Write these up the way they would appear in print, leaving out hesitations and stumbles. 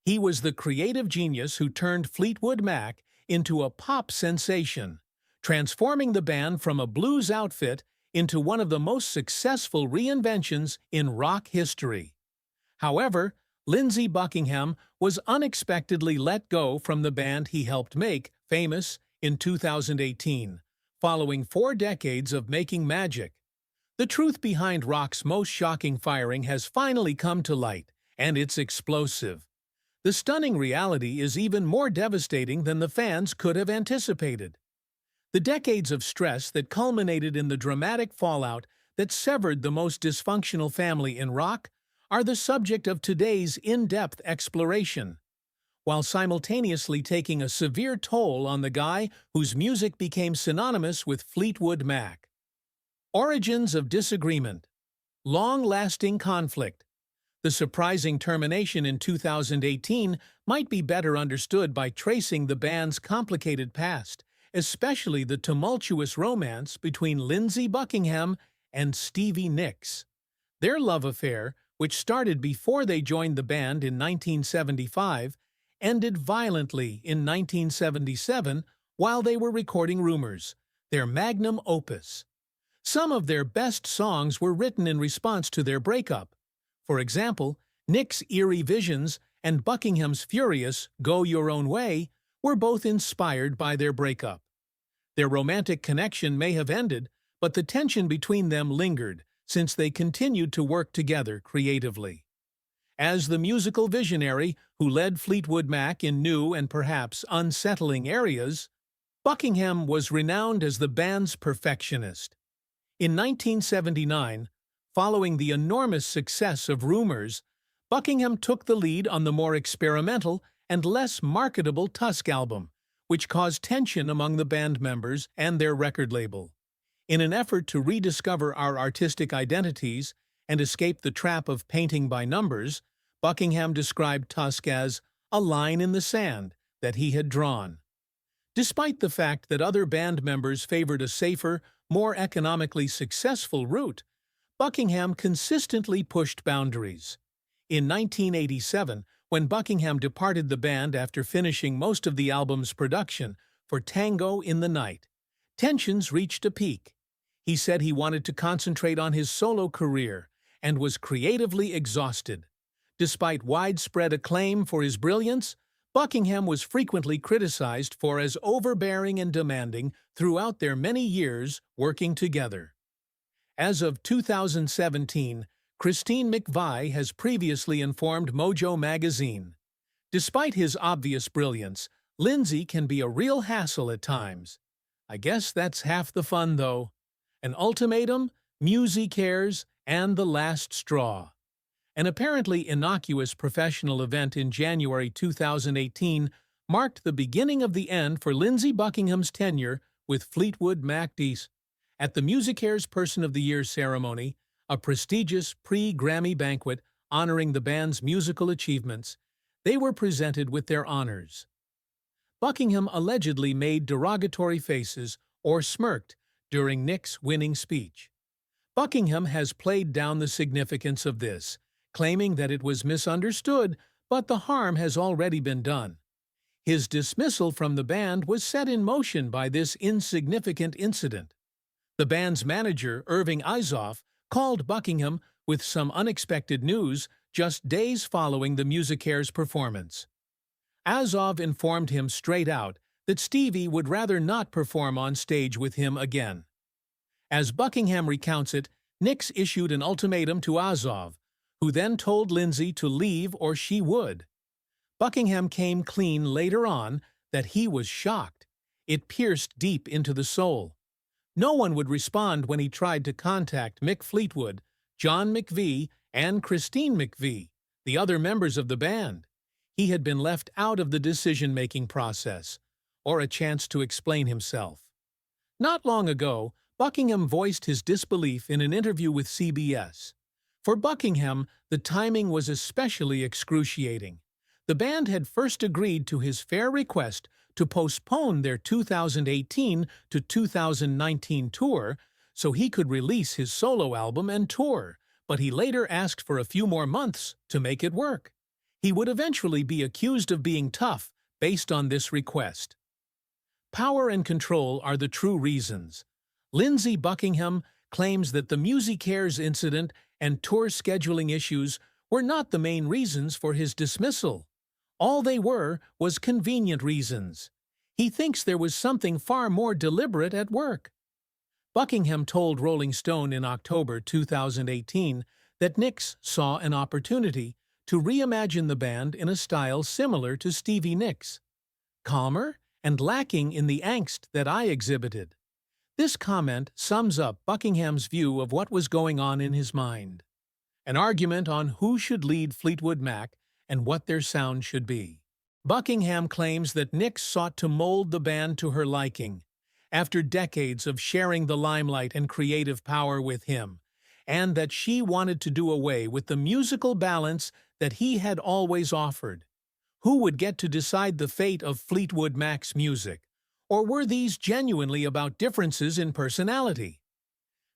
He was the creative genius who turned Fleetwood Mac into a pop sensation, transforming the band from a blues outfit into one of the most successful reinventions in rock history. However, Lindsey Buckingham was unexpectedly let go from the band he helped make famous in 2018, following 4 decades of making magic. The truth behind rock's most shocking firing has finally come to light, and it's explosive. The stunning reality is even more devastating than the fans could have anticipated. The decades of stress that culminated in the dramatic fallout that severed the most dysfunctional family in rock are the subject of today's in-depth exploration, while simultaneously taking a severe toll on the guy whose music became synonymous with Fleetwood Mac. Origins of disagreement. Long-lasting conflict. The surprising termination in 2018 might be better understood by tracing the band's complicated past, especially the tumultuous romance between Lindsey Buckingham and Stevie Nicks. Their love affair, which started before they joined the band in 1975, ended violently in 1977 while they were recording Rumors, their magnum opus. Some of their best songs were written in response to their breakup. For example, Nick's Eerie Visions and Buckingham's furious Go Your Own Way were both inspired by their breakup. Their romantic connection may have ended, but the tension between them lingered since they continued to work together creatively. As the musical visionary who led Fleetwood Mac in new and perhaps unsettling areas, Buckingham was renowned as the band's perfectionist. In 1979, following the enormous success of Rumors, Buckingham took the lead on the more experimental and less marketable Tusk album, which caused tension among the band members and their record label. In an effort to rediscover our artistic identities and escape the trap of painting by numbers, Buckingham described Tusk as a line in the sand that he had drawn. Despite the fact that other band members favored a safer, more economically successful route, Buckingham consistently pushed boundaries. In 1987, when Buckingham departed the band after finishing most of the album's production for Tango in the Night, tensions reached a peak. He said he wanted to concentrate on his solo career and was creatively exhausted. Despite widespread acclaim for his brilliance, Buckingham was frequently criticized for as overbearing and demanding throughout their many years working together. As of 2017, Christine McVie has previously informed Mojo magazine. Despite his obvious brilliance, Lindsey can be a real hassle at times. I guess that's half the fun, though. An ultimatum, Musicares, and the last straw. An apparently innocuous professional event in January 2018 marked the beginning of the end for Lindsey Buckingham's tenure with Fleetwood Mac. At the Musicares Person of the Year ceremony, a prestigious pre-Grammy banquet honoring the band's musical achievements, they were presented with their honors. Buckingham allegedly made derogatory faces or smirked during Nick's winning speech. Buckingham has played down the significance of this, claiming that it was misunderstood, but the harm has already been done. His dismissal from the band was set in motion by this insignificant incident. The band's manager, Irving Izoff, called Buckingham with some unexpected news just days following the Musicares performance. Azov informed him straight out that Stevie would rather not perform on stage with him again. As Buckingham recounts it, Nicks issued an ultimatum to Azov, who then told Lindsey to leave or she would. Buckingham came clean later on that he was shocked. It pierced deep into the soul. No one would respond when he tried to contact Mick Fleetwood, John McVie, and Christine McVie, the other members of the band. He had been left out of the decision-making process, or a chance to explain himself. Not long ago, Buckingham voiced his disbelief in an interview with CBS. For Buckingham, the timing was especially excruciating. The band had first agreed to his fair request to postpone their 2018 to 2019 tour so he could release his solo album and tour, but he later asked for a few more months to make it work. he would eventually be accused of being tough based on this request. Power and control are the true reasons. Lindsey Buckingham claims that the Musicares incident and tour scheduling issues were not the main reasons for his dismissal. All they were was convenient reasons. He thinks there was something far more deliberate at work. Buckingham told Rolling Stone in October 2018 that Nicks saw an opportunity to reimagine the band in a style similar to Stevie Nicks, calmer and lacking in the angst that I exhibited. This comment sums up Buckingham's view of what was going on in his mind. An argument on who should lead Fleetwood Mac and what their sound should be. Buckingham claims that Nicks sought to mold the band to her liking, after decades of sharing the limelight and creative power with him, and that she wanted to do away with the musical balance that he had always offered. Who would get to decide the fate of Fleetwood Mac's music? Or were these genuinely about differences in personality?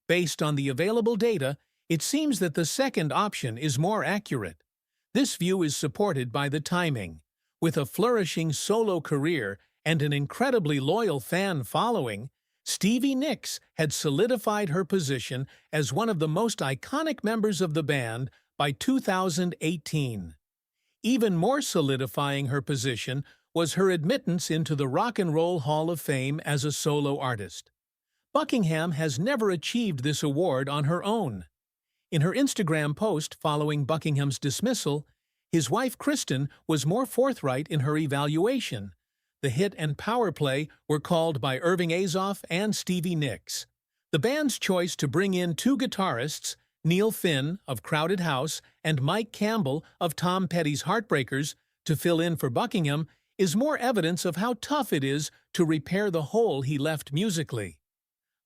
Based on the available data, it seems that the second option is more accurate. This view is supported by the timing. With a flourishing solo career and an incredibly loyal fan following, Stevie Nicks had solidified her position as one of the most iconic members of the band by 2018. Even more solidifying her position was her admittance into the Rock and Roll Hall of Fame as a solo artist. Buckingham has never achieved this award on her own. In her Instagram post following Buckingham's dismissal, his wife Kristen was more forthright in her evaluation. The hit and power play were called by Irving Azoff and Stevie Nicks. The band's choice to bring in two guitarists, Neil Finn of Crowded House and Mike Campbell of Tom Petty's Heartbreakers, to fill in for Buckingham is more evidence of how tough it is to repair the hole he left musically.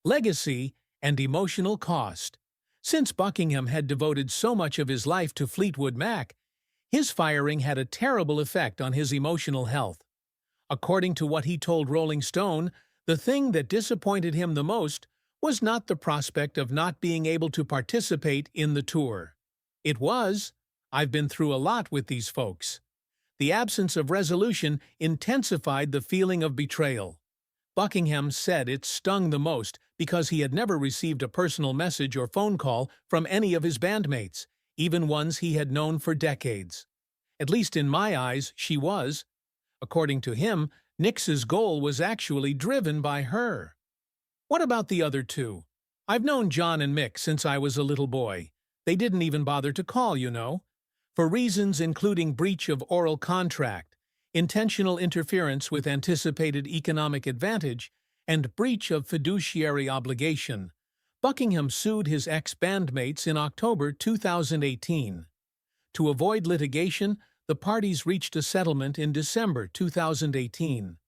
Legacy and emotional cost. Since Buckingham had devoted so much of his life to Fleetwood Mac, his firing had a terrible effect on his emotional health. According to what he told Rolling Stone, the thing that disappointed him the most was not the prospect of not being able to participate in the tour. It was, "I've been through a lot with these folks." The absence of resolution intensified the feeling of betrayal. Buckingham said it stung the most because he had never received a personal message or phone call from any of his bandmates, even ones he had known for decades. At least in my eyes, she was. According to him, Nicks's goal was actually driven by her. What about the other two? I've known John and Mick since I was a little boy. They didn't even bother to call, you know. For reasons including breach of oral contract, intentional interference with anticipated economic advantage, and breach of fiduciary obligation, Buckingham sued his ex-bandmates in October 2018. To avoid litigation, the parties reached a settlement in December 2018.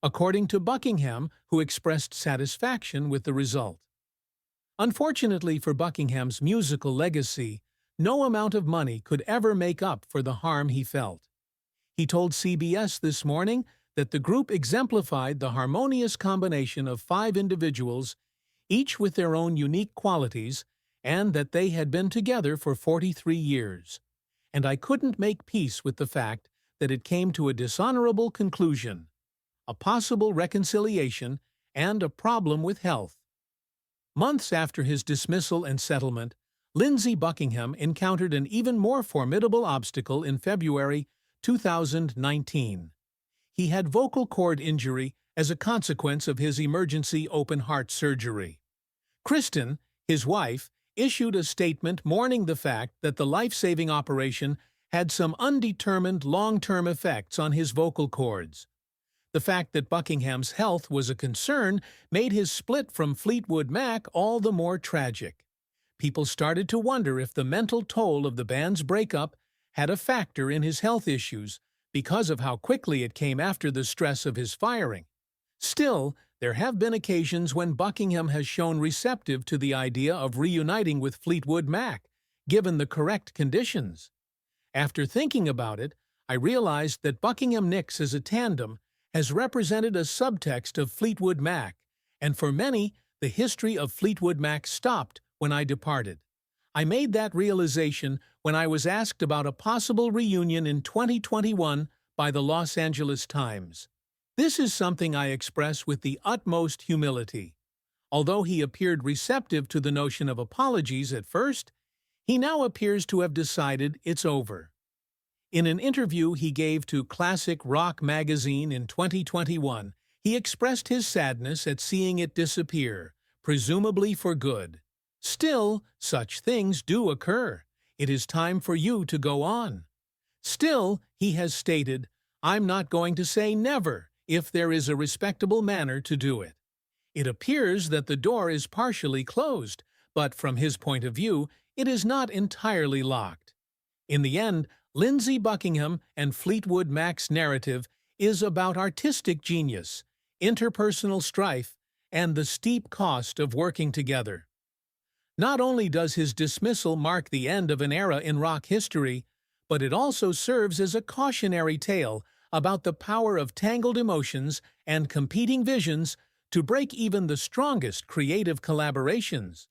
According to Buckingham, who expressed satisfaction with the result. Unfortunately for Buckingham's musical legacy, no amount of money could ever make up for the harm he felt. He told CBS this morning that the group exemplified the harmonious combination of 5 individuals, each with their own unique qualities, and that they had been together for 43 years. And I couldn't make peace with the fact that it came to a dishonorable conclusion, a possible reconciliation, and a problem with health. Months after his dismissal and settlement, Lindsey Buckingham encountered an even more formidable obstacle in February 2019. He had vocal cord injury as a consequence of his emergency open-heart surgery. Kristen, his wife, issued a statement mourning the fact that the life-saving operation had some undetermined long-term effects on his vocal cords. The fact that Buckingham's health was a concern made his split from Fleetwood Mac all the more tragic. People started to wonder if the mental toll of the band's breakup had a factor in his health issues because of how quickly it came after the stress of his firing. Still, there have been occasions when Buckingham has shown receptive to the idea of reuniting with Fleetwood Mac, given the correct conditions. After thinking about it, I realized that Buckingham-Nicks as a tandem has represented a subtext of Fleetwood Mac, and for many, the history of Fleetwood Mac stopped when I departed. I made that realization when I was asked about a possible reunion in 2021 by the Los Angeles Times. This is something I express with the utmost humility. Although he appeared receptive to the notion of apologies at first, he now appears to have decided it's over. In an interview he gave to Classic Rock magazine in 2021, he expressed his sadness at seeing it disappear, presumably for good. Still, such things do occur. It is time for you to go on. Still, he has stated, I'm not going to say never if there is a respectable manner to do it. It appears that the door is partially closed, but from his point of view, it is not entirely locked. In the end, Lindsey Buckingham and Fleetwood Mac's narrative is about artistic genius, interpersonal strife, and the steep cost of working together. Not only does his dismissal mark the end of an era in rock history, but it also serves as a cautionary tale about the power of tangled emotions and competing visions to break even the strongest creative collaborations.